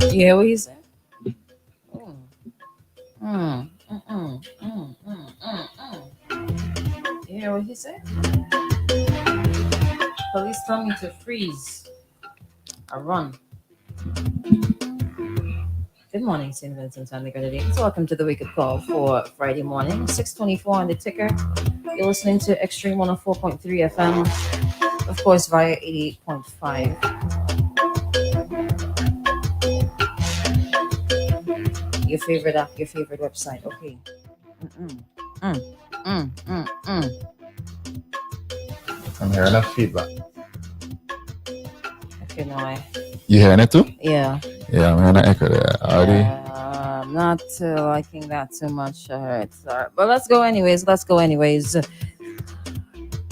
You hear what he said? Mm. Mm, mm, mm, mm, mm, mm. You hear what he said? Police tell me to freeze. I run. Good morning, St. Vincent and the Grenadines. Welcome to the Wake Up Call for Friday morning, 6:24 on the ticker. You're listening to Extreme 104.3 FM, of course, via 88.5. Your favorite app, your favorite website. Okay. Mm-mm. Mm, mm, mm, mm. I'm hearing that feedback. Okay, no, You hearing it too? yeah. Yeah, I'm hearing an echo there. Already. I'm not liking that too much. Sorry. But let's go anyways.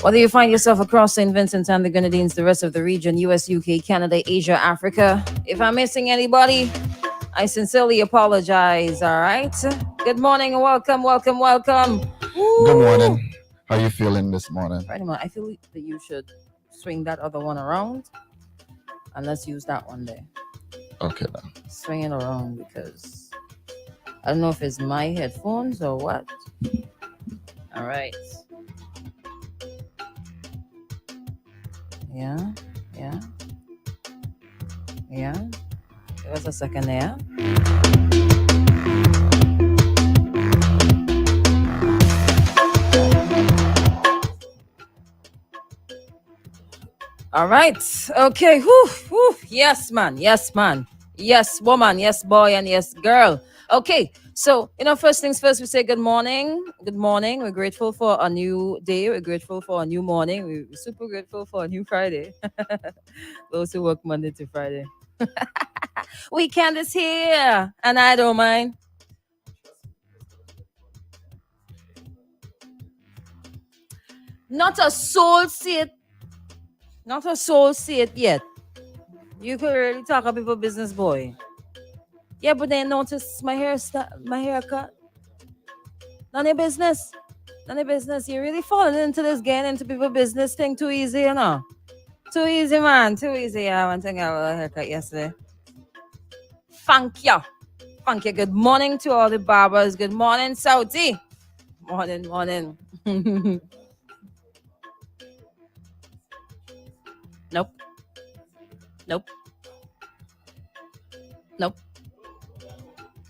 Whether you find yourself across St. Vincent and the Grenadines, the rest of the region, US, UK, Canada, Asia, Africa, if I'm missing anybody, I sincerely apologize, all right? Good morning and welcome. Woo! Good morning. How you feeling this morning? Right, I feel that you should swing that other one around and let's use that one there. Okay then. Swing it around because I don't know if it's my headphones or what. All right. Yeah. Give us a second there. All right. Okay. Whew. Yes, man. Yes, woman. Yes, boy. And yes, girl. Okay. So, first things first, we say good morning. Good morning. We're grateful for a new day. We're grateful for a new morning. We're super grateful for a new Friday. Those who work Monday to Friday. Weekend is here. And I don't mind. Not a soul see it yet. You could really talk about people business, boy. Yeah, but then notice my haircut. None of your business. You're really falling into this getting into people business thing too easy, Too easy, man. Too easy. I went to get a haircut yesterday. Thank you. Good morning to all the barbers. Good morning, Saudi. Morning. Nope.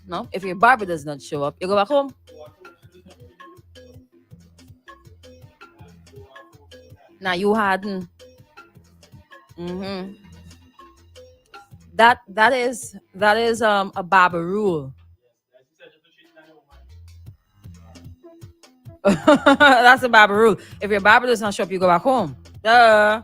No. If your barber does not show up, you go back home. Now you hadn't. Mm-hmm. That is a barber rule. That's a barber rule. If your barber does not show up, you go back home. Duh.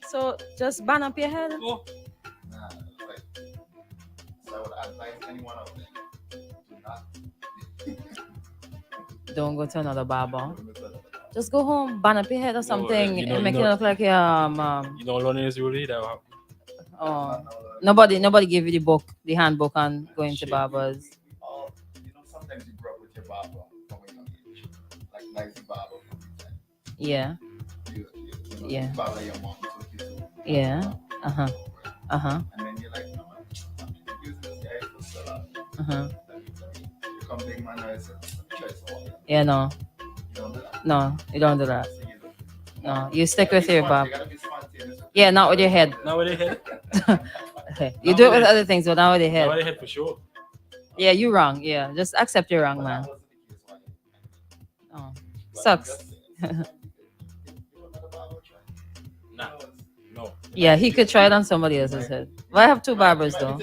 So just ban up your head. So I would advise anyone out there do not. Don't go to another barber. Just go home, ban up your head or something, and make it look like you don't learn this really that. Oh, nobody gave you the handbook on going to barbers. Sometimes you grow up with your barber from a young age, like nice barber. Yeah. Yeah. Barber your mom took you to. Yeah. And then you're like, no, I'm using this guy for salad. You come big man, I said, try some. Yeah, no. You don't do that. No, you don't do that. No, you stick with your barber. Yeah, not with your head. Not with your head. Okay. You do it with other things, but not with your head. Not with your head for sure. Yeah, you're wrong. Yeah, just accept you're wrong, man. Oh, sucks. No. Yeah, he could try it on somebody else's head. Well, I have two barbers though.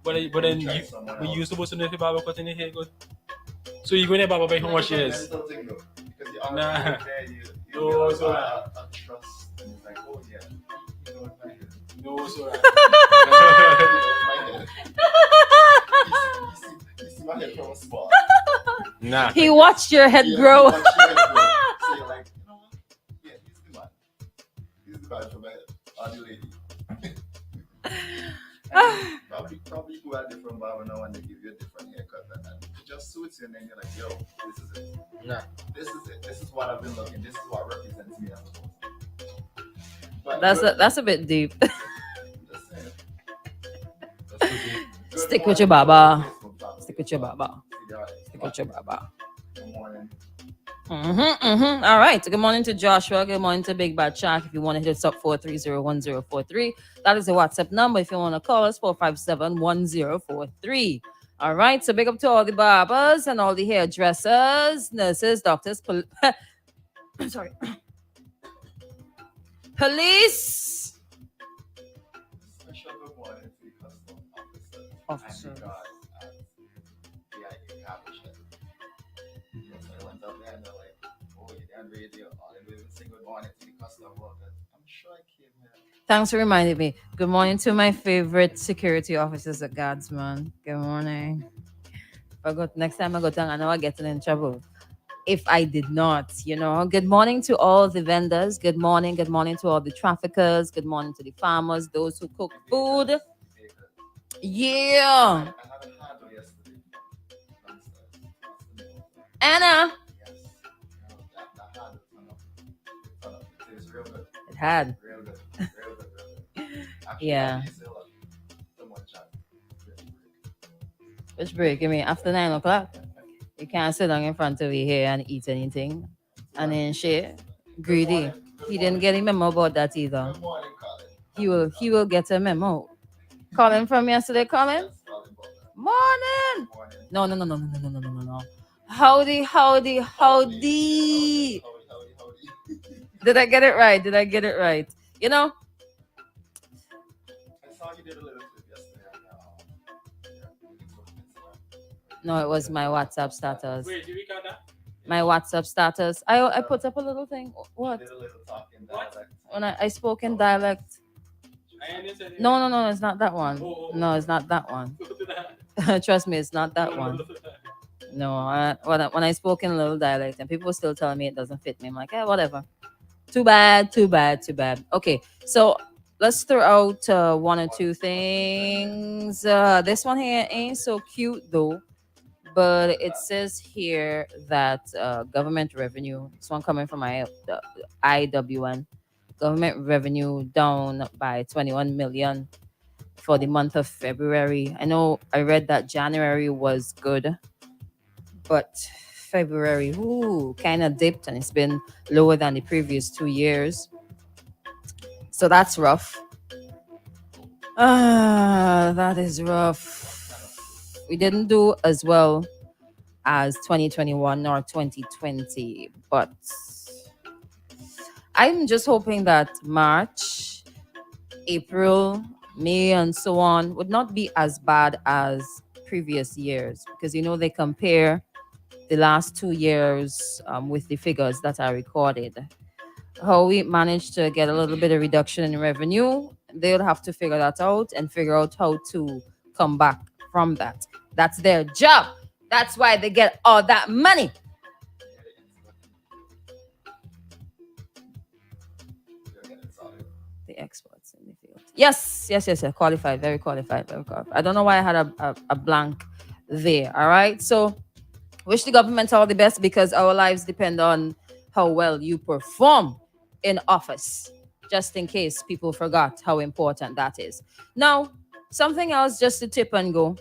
But then you supposed to know if your barber cutting your hair good. So you go to barber by how much years? Nah. No, so No, so Nah. He watched your head grow. So you're like, you know what? Yeah, he's the man. He's the man for my head. or the lady. Probably go at different barber now and they give you a different haircut and it just suits you and then you're like, yo, this is it. Nah. This is it. This is what I've been looking. This is what represents me as a person. But That's a bit deep. just saying. Good Stick with your morning, baba. Facebook family. Stick with your baba. Stick with your baba. Good morning. All right. Good morning to Joshua. Good morning to Big Bad Shark. If you want to hit us up, 4301043. That is the WhatsApp number. If you want to call us, 4571043. All right. So big up to all the barbers and all the hairdressers, nurses, doctors, sorry, police. Special good morning to the custom Officer. and the guards at VIA Cabbage. So I went up there and they're like, oh, you're on radio. All they do is say good morning to the custom workers. I'm sure I came here. Thanks for reminding me. Good morning to my favorite security officers at Guardsman. Good morning. Next time I go down, I know I'm getting in trouble. If I did not, Good morning to all the vendors. Good morning to all the traffickers. Good morning to the farmers, those who cook food. Bakers. Yeah. I had a handle yesterday. Anna. Yes. That handle turned up. It tastes real good. It had. Real good. Real good. Actually, Yeah. Someone chat. Which break? You mean after 9 o'clock? You can't sit down in front of you here and eat anything. And then share. Greedy. He didn't get a memo about that either. Good morning, Colin. He will get a memo. Colin from yesterday, Colin? Yes, Colin Butler. Morning. Morning. No. Howdy. Howdy. Did I get it right? I saw you did a little clip yesterday on No, it was my WhatsApp status. Wait, did we got that? My WhatsApp status. I put up a little thing. What? Did a little talking What? dialect. When I spoke in dialect. I understand. No, it's not that one. Oh. No, it's not that one. Go to that. Trust me, it's not that one. No, when I spoke in a little dialect and people were still telling me it doesn't fit me, I'm like, whatever. Too bad. Okay, so let's throw out one or two things. This one here ain't so cute though, but it says here that government revenue, this one coming from IWN, government revenue down by 21 million for the month of February. I know I read that January was good, but February, kind of dipped and it's been lower than the previous 2 years. So that's rough. That is rough. We didn't do as well as 2021 or 2020, but I'm just hoping that March, April, May, and so on would not be as bad as previous years because they compare the last 2 years with the figures that are recorded. How we managed to get a little bit of reduction in revenue, they'll have to figure that out and figure out how to come back from that. That's their job. That's why they get all that money. The experts in the field. Yes. Qualified, very qualified. I don't know why I had a blank there. All right. So wish the government all the best because our lives depend on how well you perform in office, just in case people forgot how important that is. Now, something else just to tip and go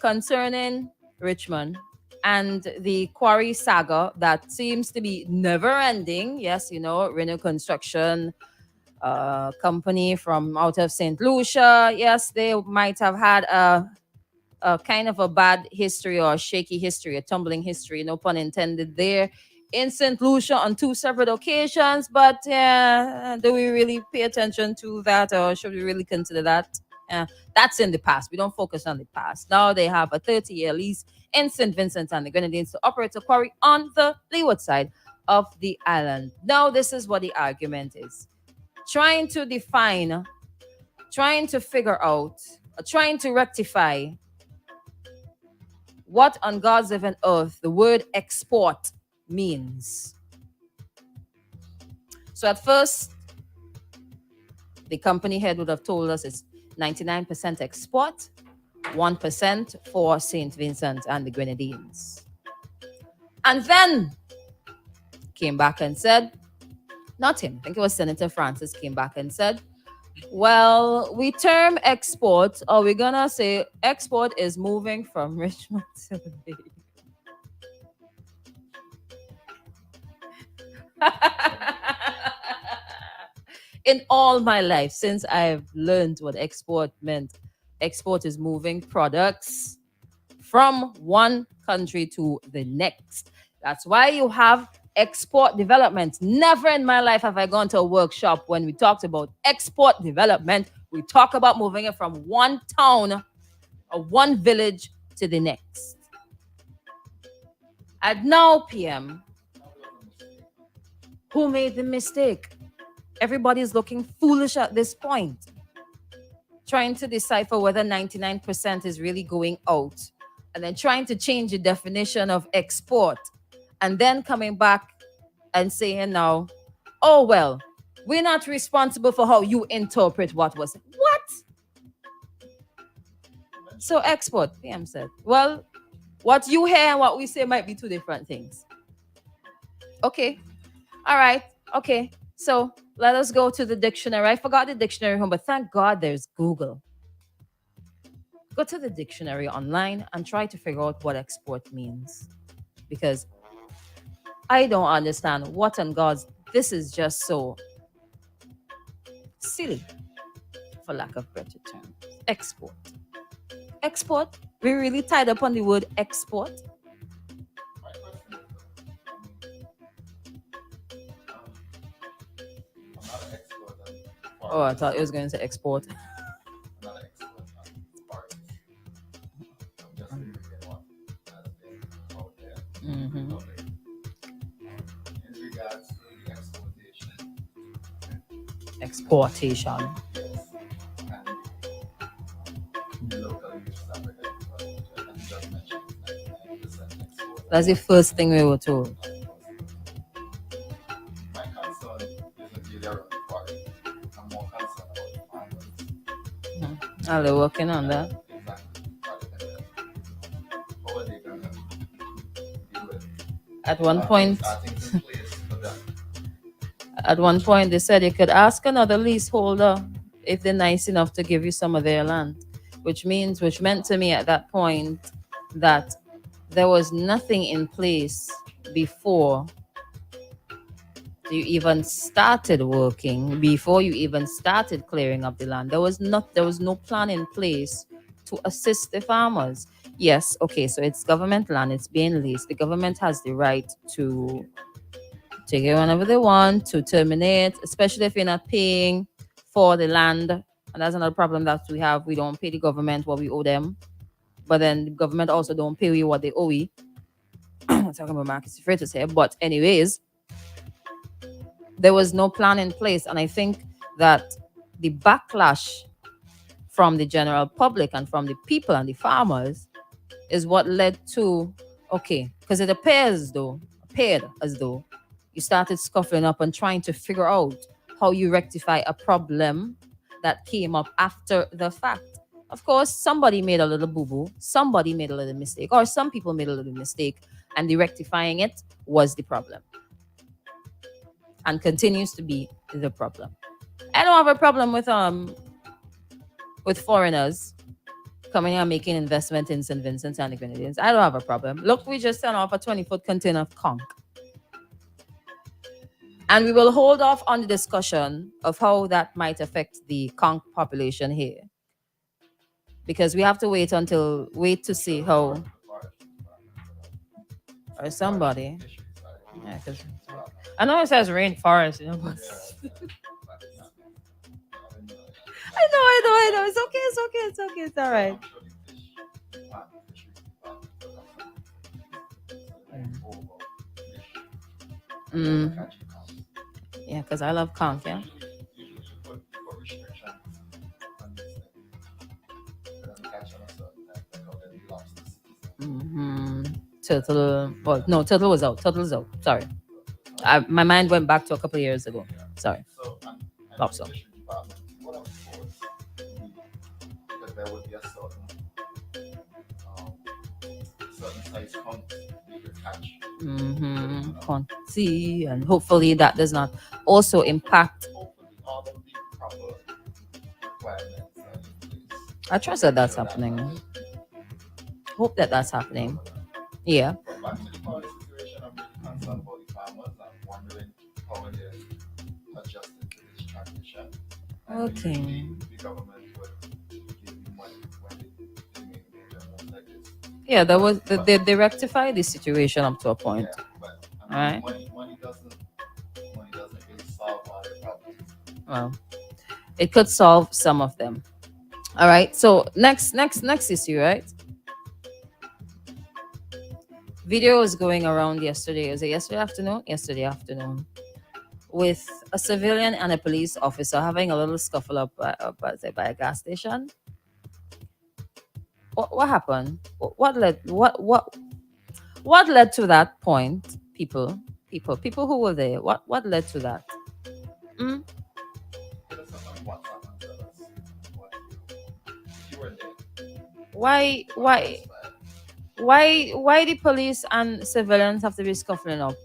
concerning Richmond and the quarry saga that seems to be never ending. Yes, Renew Construction company from out of St. Lucia. Yes, they might have had a kind of a bad history or a shaky history, a tumbling history, no pun intended there, in St. Lucia on 2 separate occasions. But do we really pay attention to that or should we really consider that? That's in the past. We don't focus on the past. Now they have a 30-year lease in St. Vincent and the Grenadines to operate a quarry on the leeward side of the island. Now this is what the argument is. Trying to define, trying to figure out, trying to rectify what on God's given earth the word export means. So at first, The company head would have told us it's 99% export, 1% for St. Vincent and the Grenadines. And then came back and said, not him, I think it was Senator Francis came back and said, well, we term export, or we're gonna say export is moving from Richmond to the in all my life, since I've learned what export meant, export is moving products from one country to the next. That's why you have export development. Never in my life have I gone to a workshop when we talked about export development. We talk about moving it from one town or one village to the next. At now PM, who made the mistake? Everybody's looking foolish at this point, trying to decipher whether 99% is really going out, and then trying to change the definition of export, and then coming back and saying now, oh, well, we're not responsible for how you interpret what was. What? So export, PM said. Well, what you hear and what we say might be two different things. Okay. All right. Okay. So let us go to the dictionary. I forgot the dictionary home, but thank God there's Google. Go to the dictionary online and try to figure out what export means. Because I don't understand what on God's, this is just so silly, for lack of better term. Export. Export? We're really tied up on the word export. Oh, I thought it was going to export. Mm-hmm. In regards to the Exportation. yes, and the local use of Africa, and just mentioned 99% export. That's the first thing we were told. My concern isn't really around the quarry. I'm more concerned about the farmers. Are they working on that? Exactly. How are they going to deal with it? At one point, Are things in place for that? at one point, they said you could ask another leaseholder if they're nice enough to give you some of their land, which meant to me at that point that there was nothing in place before you even started working, before you even started clearing up the land. There was no plan in place to assist the farmers. Yes, okay, so it's government land, it's being leased. The government has the right to take it whenever they want, to terminate, especially if you're not paying for the land. And that's another problem that we have. We don't pay the government what we owe them, but then the government also don't pay you what they owe you. I'm talking about Marcus Freitas here, but anyways, there was no plan in place, and I think that the backlash from the general public and from the people and the farmers is what led to, okay, because it appeared as though you started scuffling up and trying to figure out how you rectify a problem that came up after the fact. Of course, somebody made a little boo-boo, somebody made a little mistake, or some people made a little mistake, and the rectifying it was the problem and continues to be the problem. I don't have a problem with foreigners coming and making investment in St. Vincent and the Grenadines. I don't have a problem. Look, we just sent off a 20-foot container of conch. And we will hold off on the discussion of how that might affect the conch population here, because we have to wait to see how, or somebody. Yeah, because I know it says rainforest, you know, but I know. It's okay. It's all right. Yeah, because I love conch, yeah. Turtle. Well, no, turtle was out. Turtle's out. Sorry. My mind went back to a couple of years ago. Sorry. So, Lobster. Well, of course, because there would be a certain size count you could catch. See, and hopefully that does not also impact. Hopefully, all of the proper requirements are in place. I trust that that's happening. Hope that that's happening. Yeah. But back to the current situation, I'm really concerned about the farmers. I'm wondering how they're adjusting to this transition. And Okay. usually the government would give you money when they make major moves like this. Yeah, that was they rectified the situation up to a point. Yeah, but Right. money doesn't really solve all the problems. Well, it could solve some of them. All right. So next issue, right? Video was going around yesterday. Was it yesterday afternoon? Yesterday afternoon, with a civilian and a police officer having a little scuffle up by a gas station. What happened? What led to that point? People who were there. What led to that? Hit us up on WhatsApp and tell us what you were there. Why the police and civilians have to be scuffling up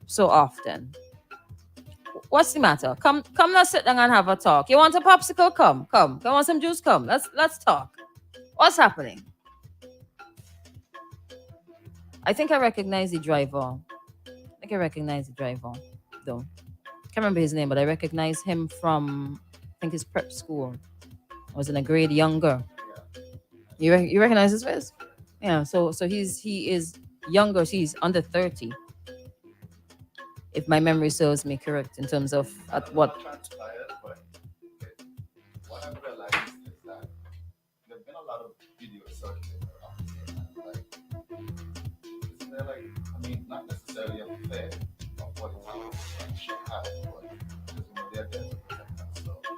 so often? What's the matter? Come, let's sit down and have a talk. You want a popsicle? Come. You want some juice? Come. Let's talk. What's happening? I think I recognize the driver. Though. Can't remember his name, but I recognize him from, I think, his prep school. I was in a grade younger. Yeah. You recognize his face? Yeah. So he is younger. So he's under 30. If my memory serves me correct in terms of at what. Transpired, but what I've realized is that there've been a lot of videos circulating around here, and isn't there not necessarily a fair of what should have, but because they're there to protect themselves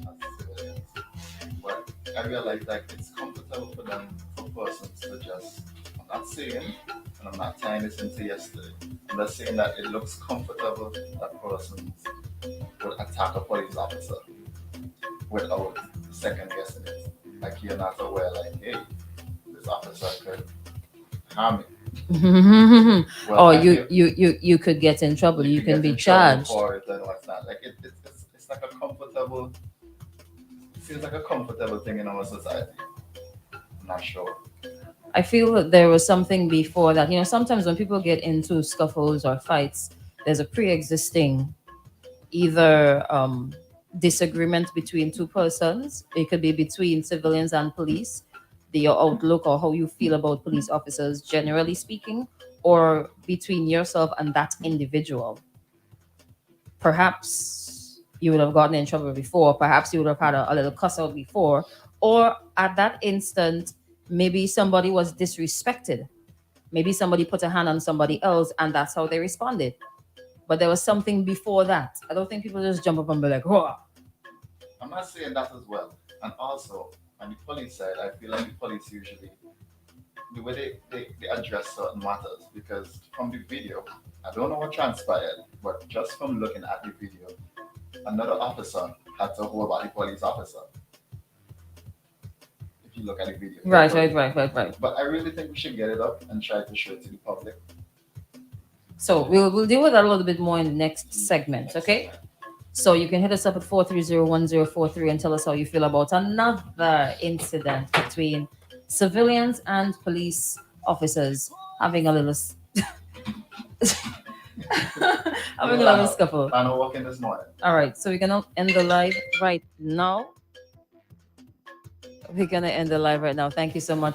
as civilians. But I realize that it's comfortable for persons to just, I'm not saying, and I'm not tying this into yesterday, I'm just saying that it looks comfortable that persons would attack a police officer without second guessing it. Like you're not aware, like, hey, this officer could harm me. Or you could get in trouble. You can be charged. For it and what's not. Like it's like a comfortable. It seems like a comfortable thing in our society. I'm not sure. I feel that there was something before that. Sometimes when people get into scuffles or fights, there's a pre-existing either disagreement between two persons. It could be between civilians and police, your outlook or how you feel about police officers, generally speaking, or between yourself and that individual. Perhaps you would have gotten in trouble before. Perhaps you would have had a little cuss out before. Or at that instant, maybe somebody was disrespected. Maybe somebody put a hand on somebody else and that's how they responded. But there was something before that. I don't think people just jump up and be like, oh. I'm not saying that as well. And also, on the police side, I feel like the police usually, the way they address certain matters, because from the video, I don't know what transpired, but just from looking at the video, another officer had to hold by the police officer. If you look at the video. Right. But I really think we should get it up and try to show it to the public. So we'll deal with that a little bit more in the next segment, okay? So you can hit us up at 430-1043 and tell us how you feel about another incident between civilians and police officers having a little scuffle. I know walking this morning. All right, so we're gonna end the live right now. Thank you so much